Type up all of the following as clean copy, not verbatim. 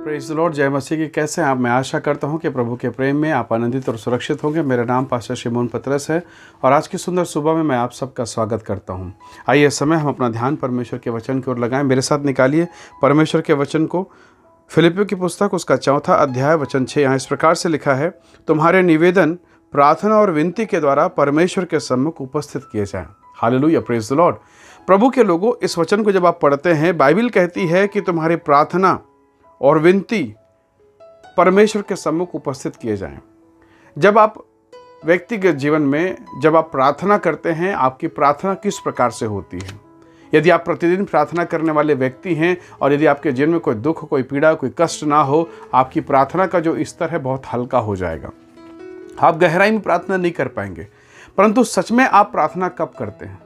Praise the Lord. जय मसीह की। कैसे हैं आप? मैं आशा करता हूं कि प्रभु के प्रेम में आप आनंदित और सुरक्षित होंगे। मेरा नाम पास्टर शिमोन पतरस है और आज की सुंदर सुबह में मैं आप सबका स्वागत करता हूं। आइए इस समय हम अपना ध्यान परमेश्वर के वचन की ओर लगाएं। मेरे साथ निकालिए परमेश्वर के वचन को, फिलिपियों की पुस्तक उसका 4 अध्याय वचन 6। यहाँ इस प्रकार से लिखा है, तुम्हारे निवेदन प्रार्थना और विनती के द्वारा परमेश्वर के सम्मुख उपस्थित किए जाएं। Hallelujah, praise the lord. प्रभु के लोगों, इस वचन को जब आप पढ़ते हैं, बाइबल कहती है कि तुम्हारी प्रार्थना और विनती परमेश्वर के सम्मुख उपस्थित किए जाएं। जब आप व्यक्तिगत जीवन में जब आप प्रार्थना करते हैं, आपकी प्रार्थना किस प्रकार से होती है? यदि आप प्रतिदिन प्रार्थना करने वाले व्यक्ति हैं और यदि आपके जीवन में कोई दुख, कोई पीड़ा, कोई कष्ट ना हो, आपकी प्रार्थना का जो स्तर है बहुत हल्का हो जाएगा। आप गहराई में प्रार्थना नहीं कर पाएंगे। परंतु सच में आप प्रार्थना कब करते हैं?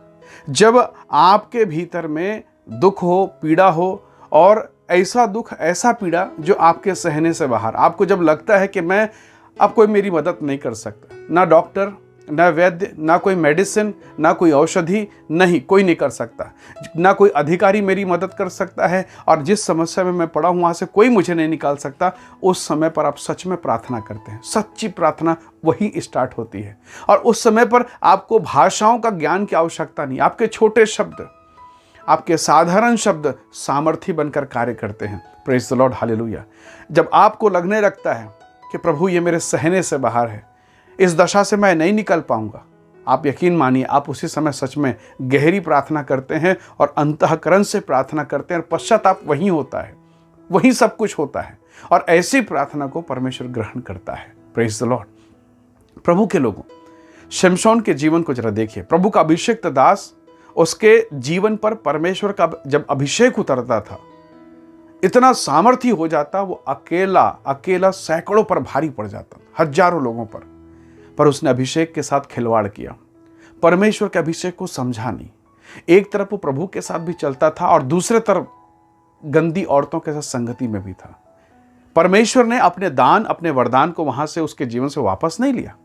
जब आपके भीतर में दुख हो, पीड़ा हो, और ऐसा दुख, ऐसा पीड़ा जो आपके सहने से बाहर, आपको जब लगता है कि मैं अब कोई मेरी मदद नहीं कर सकता, ना डॉक्टर, ना वैद्य, ना कोई मेडिसिन, ना कोई औषधि, नहीं कोई नहीं कर सकता, ना कोई अधिकारी मेरी मदद कर सकता है, और जिस समस्या में मैं पड़ा हूँ वहाँ से कोई मुझे नहीं निकाल सकता, उस समय पर आप सच में प्रार्थना करते हैं। सच्ची प्रार्थना वही स्टार्ट होती है। और उस समय पर आपको भाषाओं का ज्ञान की आवश्यकता नहीं। आपके छोटे शब्द, आपके साधारण शब्द सामर्थी बनकर कार्य करते हैं। Praise the Lord, hallelujah. जब आपको लगने लगता है कि प्रभु ये मेरे सहने से बाहर है, इस दशा से मैं नहीं निकल पाऊंगा, आप यकीन मानिए आप उसी समय सच में गहरी प्रार्थना करते हैं और अंतःकरण से प्रार्थना करते हैं, और पश्चाताप वहीं होता है, वहीं सब कुछ होता है, और ऐसी प्रार्थना को परमेश्वर ग्रहण करता है। Praise the lord. प्रभु के लोगों, शिमशोन के जीवन को जरा देखिए। प्रभु का अभिषिक्त दास, उसके जीवन पर परमेश्वर का जब अभिषेक उतरता था, इतना सामर्थी हो जाता, वो अकेला सैकड़ों पर भारी पड़ जाता, हजारों लोगों पर उसने अभिषेक के साथ खिलवाड़ किया। परमेश्वर के अभिषेक को समझा नहीं। एक तरफ वो प्रभु के साथ भी चलता था और दूसरे तरफ गंदी औरतों के साथ संगति में भी था। परमेश्वर ने अपने दान, अपने वरदान को वहां से उसके जीवन से वापस नहीं लिया।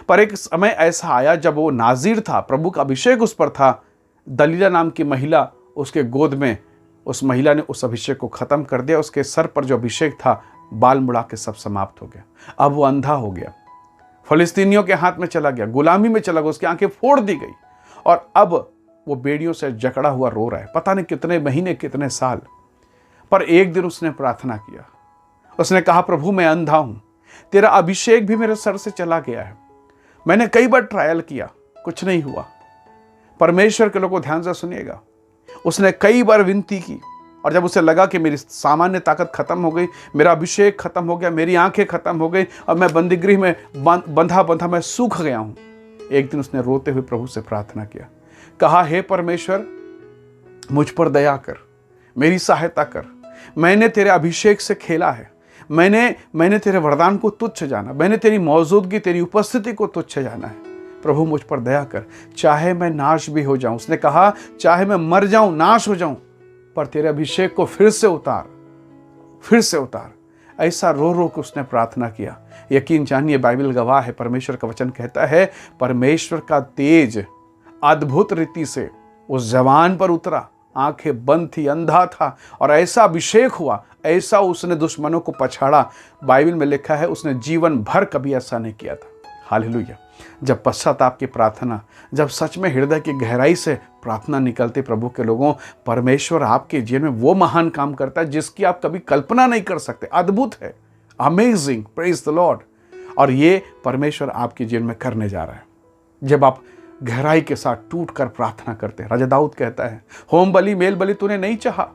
पर एक समय ऐसा आया जब वो नाज़ीर था, प्रभु का अभिषेक उस पर था, दलीला नाम की महिला उसके गोद में, उस महिला ने उस अभिषेक को खत्म कर दिया। उसके सर पर जो अभिषेक था, बाल मुड़ा के सब समाप्त हो गया। अब वो अंधा हो गया, फिलिस्तीनियों के हाथ में चला गया, गुलामी में चला गया, उसकी आंखें फोड़ दी गई, और अब वो बेड़ियों से जकड़ा हुआ रो रहा है, पता नहीं कितने महीने, कितने साल। पर एक दिन उसने प्रार्थना किया। उसने कहा, प्रभु मैं अंधा हूं, तेरा अभिषेक भी मेरे सर से चला गया है, मैंने कई बार ट्रायल किया, कुछ नहीं हुआ। परमेश्वर के लोगों ध्यान से सुनिएगा, उसने कई बार विनती की, और जब उसे लगा कि मेरी सामान्य ताकत खत्म हो गई, मेरा अभिषेक खत्म हो गया, मेरी आंखें खत्म हो गई, और मैं बंदीगृह में बंधा मैं सूख गया हूं, एक दिन उसने रोते हुए प्रभु से प्रार्थना किया। कहा, हे परमेश्वर, मुझ पर दया कर, मेरी सहायता कर। मैंने तेरे अभिषेक से खेला है, मैंने तेरे वरदान को तुच्छ जाना, मैंने तेरी मौजूदगी, तेरी उपस्थिति को तुच्छ जाना है। प्रभु मुझ पर दया कर, चाहे मैं नाश भी हो जाऊं। उसने कहा, चाहे मैं मर जाऊं, नाश हो जाऊं, पर तेरे अभिषेक को फिर से उतार। ऐसा रो रो के उसने प्रार्थना किया। यकीन जानिए, बाइबल गवाह है, परमेश्वर का वचन कहता है, परमेश्वर का तेज अद्भुत रीति से उस जवान पर उतरा। आंखें बंद थी, अंधा था, और ऐसा अभिषेक हुआ, ऐसा उसने दुश्मनों को पछाड़ा। बाइबल में लिखा है, उसने जीवन भर कभी ऐसा नहीं किया था। हालेलुया। जब पश्चाताप की प्रार्थना, जब सच में हृदय की गहराई से प्रार्थना निकलती, प्रभु के लोगों, परमेश्वर आपके जीवन में वो महान काम करता है जिसकी आप कभी कल्पना नहीं कर सकते। अद्भुत है, अमेजिंग, प्रेज द लॉर्ड। और ये परमेश्वर आपके जीवन में करने जा रहा है जब आप गहराई के साथ टूट कर प्रार्थना करते हैं। राजा दाऊद कहता है, होम बलि मेल बलि तूने नहीं चाहा।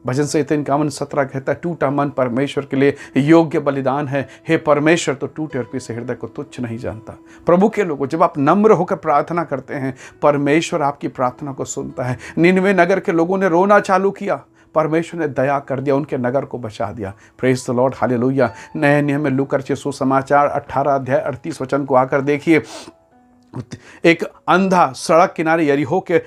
भजन संहिता 51:17 कहता है, टूटा मन परमेश्वर के लिए योग्य बलिदान है, हे परमेश्वर तो टूटे और पीसे हृदय को तुच्छ नहीं जानता। प्रभु के लोगों, जब आप नम्र होकर प्रार्थना करते हैं, परमेश्वर आपकी प्रार्थना को सुनता है। निनवे नगर के लोगों ने रोना चालू किया, परमेश्वर ने दया कर दिया, उनके नगर को बचा दिया। Praise the Lord, hallelujah. नए नियम में लूका रचित सुसमाचार 18 अध्याय 38 वचन को आकर देखिए। एक अंधा सड़क किनारे यरीहो के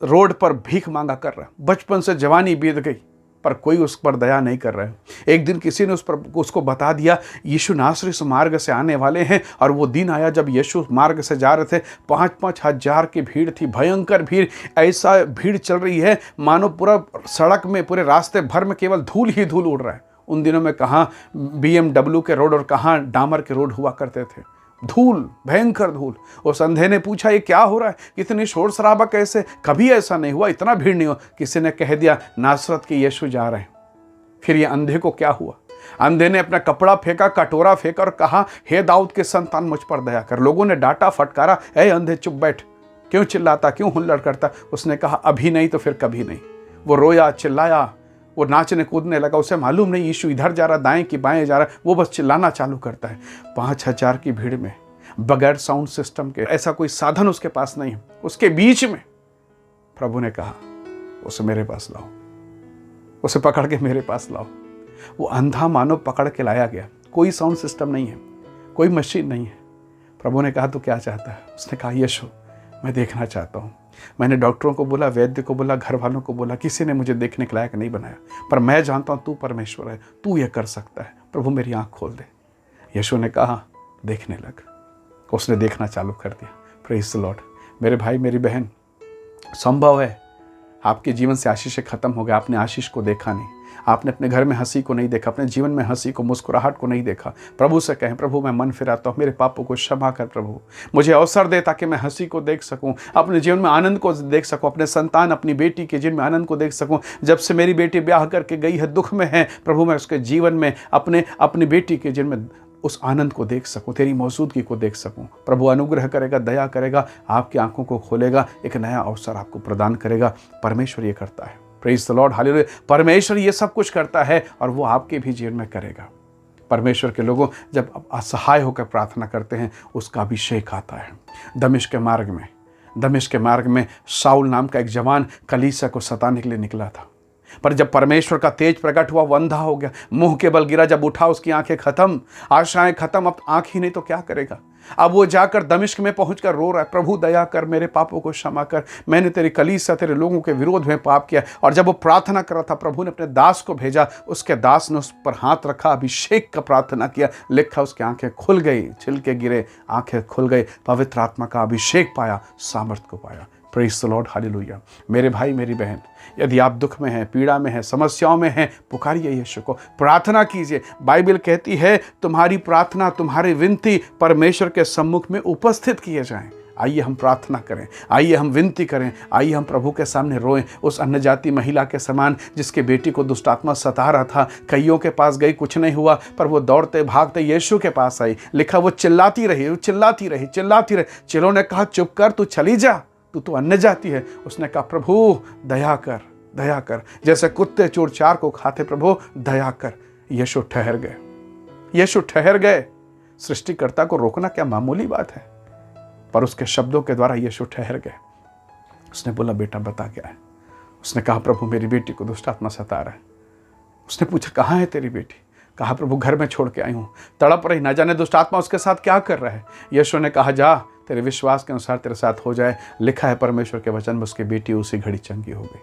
रोड पर भीख मांगा कर रहा, बचपन से जवानी बीत गई, पर कोई उस पर दया नहीं कर रहे। एक दिन किसी ने उसको बता दिया, यीशु नासरी इस मार्ग से आने वाले हैं। और वो दिन आया जब यीशु मार्ग से जा रहे थे, 5-5 हजार की भीड़ थी, भयंकर भीड़। ऐसा भीड़ चल रही है मानो पूरा सड़क में, पूरे रास्ते भर में केवल धूल ही धूल उड़ रहा है। उन दिनों में कहाँ BMW के रोड और कहाँ डामर के रोड हुआ करते थे। धूल, भयंकर धूल। उस अंधे ने पूछा ये क्या हो रहा है, इतनी शोर शराबा कैसे, कभी ऐसा नहीं हुआ, इतना भीड़ नहीं हो। किसी ने कह दिया नासरत के यीशु जा रहे हैं। फिर ये अंधे को क्या हुआ? अंधे ने अपना कपड़ा फेंका, कटोरा फेंका और कहा हे दाऊद के संतान मुझ पर दया कर। लोगों ने डांटा, फटकारा, ए अंधे चुप बैठ, क्यों चिल्लाता, क्यों हुल्लड़ करता? उसने कहा अभी नहीं तो फिर कभी नहीं। वो रोया, चिल्लाया, वो नाचने कूदने लगा। उसे मालूम नहीं यीशु इधर जा रहा, दाएं कि बाएं जा रहा, वो बस चिल्लाना चालू करता है। 5,000 की भीड़ में, बगैर साउंड सिस्टम के, ऐसा कोई साधन उसके पास नहीं, उसके बीच में प्रभु ने कहा उसे मेरे पास लाओ, उसे पकड़ के मेरे पास लाओ। वो अंधा मानव पकड़ के लाया गया। कोई साउंड सिस्टम नहीं है, कोई मशीन नहीं है। प्रभु ने कहा तू क्या चाहता है? उसने कहा यीशु मैं देखना चाहता हूँ। मैंने डॉक्टरों को बोला, वैद्य को बोला, घर वालों को बोला, किसी ने मुझे देखने के लायक नहीं बनाया, पर मैं जानता हूँ तू परमेश्वर है, तू ये कर सकता है। प्रभु मेरी आँख खोल दे। यीशु ने कहा देखने लग। उसने देखना चालू कर दिया। Praise the Lord. मेरे भाई मेरी बहन, संभव है आपके जीवन से आशीष खत्म हो गया, आपने आशीष को देखा नहीं, आपने अपने घर में हंसी को नहीं देखा, अपने जीवन में हंसी को, मुस्कुराहट को नहीं देखा। प्रभु से कहें प्रभु मैं मन फिराता हूँ, मेरे पापों को क्षमा कर प्रभु, मुझे अवसर दे ताकि मैं हंसी को देख सकूँ, अपने जीवन में आनंद को देख सकूँ, अपने संतान, अपनी बेटी के जीवन में आनंद को देख सकूँ। जब से मेरी बेटी ब्याह करके गई है, दुख में है प्रभु, मैं उसके जीवन में अपनी बेटी के जीवन में उस आनंद को देख सकूं, तेरी मौजूदगी को देख सकूं। प्रभु अनुग्रह करेगा, दया करेगा, आपकी आंखों को खोलेगा, एक नया अवसर आपको प्रदान करेगा। परमेश्वर ये करता है। Praise the Lord, hallelujah. परमेश्वर ये सब कुछ करता है और वो आपके भी जीवन में करेगा। परमेश्वर के लोगों जब असहाय होकर प्रार्थना करते हैं, उसका अभिषेक आता है। दमिश्क के मार्ग में शाऊल नाम का एक जवान कलीसिया को सताने के लिए निकला था, पर जब परमेश्वर का तेज प्रकट हुआ वो अंधा हो गया, मुंह के बल गिरा। जब उठा उसकी आंखें खत्म, आशाएं खत्म। अब आंख ही नहीं तो क्या करेगा? अब वो जाकर दमिश्क में पहुंचकर रो रहा है, प्रभु दया कर, मेरे पापों को क्षमा कर, मैंने तेरी कलीसिया, तेरे लोगों के विरोध में पाप किया। और जब वो प्रार्थना कर रहा था, प्रभु ने अपने दास को भेजा, उसके दास ने उस पर हाथ रखा, अभिषेक का प्रार्थना किया, लिखा उसकी आंखें खुल गई, छिलके गिरे, आंखें खुल गई, पवित्र आत्मा का अभिषेक पाया, सामर्थ को पाया। Praise the Lord, hallelujah. मेरे भाई मेरी बहन, यदि आप दुख में हैं, पीड़ा में हैं, समस्याओं में हैं, पुकारिए यीशु को, प्रार्थना कीजिए। बाइबल कहती है तुम्हारी प्रार्थना, तुम्हारी विनती परमेश्वर के सम्मुख में उपस्थित किए जाएं। आइए हम प्रार्थना करें, आइए हम विनती करें, आइए हम प्रभु के सामने रोएं। उस अन्य जाति महिला के समान जिसके बेटी को दुष्ट आत्मा सता रहा था, कईयों के पास गई, कुछ नहीं हुआ, पर वो दौड़ते भागते यीशु के पास आई। लिखा वो चिल्लाती रही। चेलों ने कहा चुप कर, तू चली जा, तू तो अन्य जाति है। उसने कहा प्रभु दया कर, दया कर, जैसे कुत्ते चोर चार को खाते, प्रभु दया कर। यीशु ठहर गए। सृष्टिकर्ता को रोकना क्या मामूली बात है, पर उसके शब्दों के द्वारा यीशु ठहर गए। उसने बोला बेटा बता क्या है? उसने कहा प्रभु मेरी बेटी को दुष्ट आत्मा सता रहा है। उसने पूछा कहाँ है तेरी बेटी? कहा प्रभु घर में छोड़ के आई हूँ, तड़प रही, ना जाने दुष्ट आत्मा उसके साथ क्या कर रहा है। यीशु ने कहा जा, तेरे विश्वास के अनुसार तेरे साथ हो जाए। लिखा है परमेश्वर के वचन में उसकी बेटी उसी घड़ी चंगी हो गई।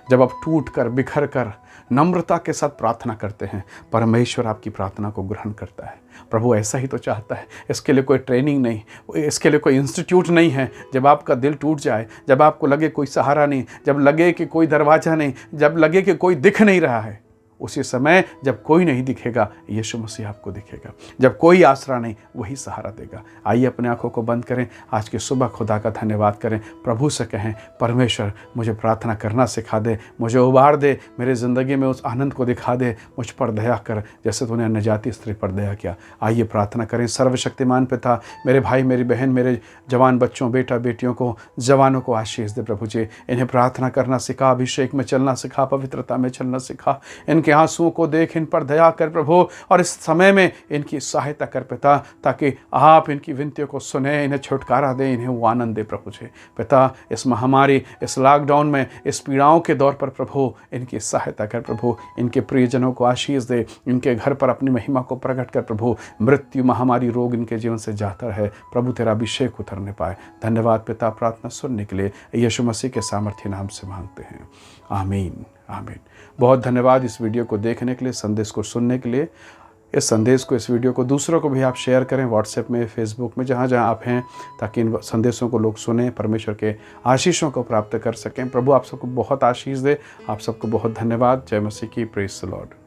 जब आप टूट कर, बिखर कर, नम्रता के साथ प्रार्थना करते हैं, परमेश्वर आपकी प्रार्थना को ग्रहण करता है। प्रभु ऐसा ही तो चाहता है। इसके लिए कोई ट्रेनिंग नहीं, इसके लिए कोई इंस्टीट्यूट नहीं है। जब आपका दिल टूट जाए, जब आपको लगे कोई सहारा नहीं, जब लगे कि कोई दरवाज़ा नहीं, जब लगे कि कोई दिख नहीं रहा है, उसी समय जब कोई नहीं दिखेगा, यीशु मसीह आपको दिखेगा। जब कोई आसरा नहीं, वही सहारा देगा। आइए अपने आंखों को बंद करें, आज की सुबह खुदा का धन्यवाद करें, प्रभु से कहें परमेश्वर मुझे प्रार्थना करना सिखा दे, मुझे उबार दे, मेरे ज़िंदगी में उस आनंद को दिखा दे, मुझ पर दया कर जैसे तूने अन्य जाति स्त्री पर दया किया। आइए प्रार्थना करें। सर्वशक्तिमान पिता, मेरे भाई मेरी बहन, मेरे जवान बच्चों, बेटा बेटियों को, जवानों को आशीष दे प्रभु जी। इन्हें प्रार्थना करना सिखा, अभिषेक में चलना सिखा, पवित्रता में चलना सिखा। इनके आंसुओं को देख, इन पर दया कर प्रभु, और इस समय में इनकी सहायता कर पिता, ताकि आप इनकी विनतियों को सुने, इन्हें छुटकारा दे, इन्हें वो आनंद दे प्रभु जी। पिता इस महामारी, इस लॉकडाउन में, इस पीड़ाओं के दौर पर प्रभु इनकी सहायता कर प्रभु, इनके प्रियजनों को आशीष दे, इनके घर पर अपनी महिमा को प्रकट कर प्रभु। मृत्यु, महामारी, रोग इनके जीवन से जाता है प्रभु, तेरा अभिषेक उतरने पाए। धन्यवाद पिता, प्रार्थना सुनने के लिए यीशु मसीह के सामर्थ्य नाम से मांगते हैं, आमीन आमीन। बहुत धन्यवाद इस वीडियो को देखने के लिए, संदेश को सुनने के लिए। इस संदेश को, इस वीडियो को दूसरों को भी आप शेयर करें, व्हाट्सएप में, फेसबुक में, जहाँ जहाँ आप हैं, ताकि इन संदेशों को लोग सुने, परमेश्वर के आशीषों को प्राप्त कर सकें। प्रभु आप सबको बहुत आशीष दे। आप सबको बहुत धन्यवाद। जय मसीह की। Praise the Lord.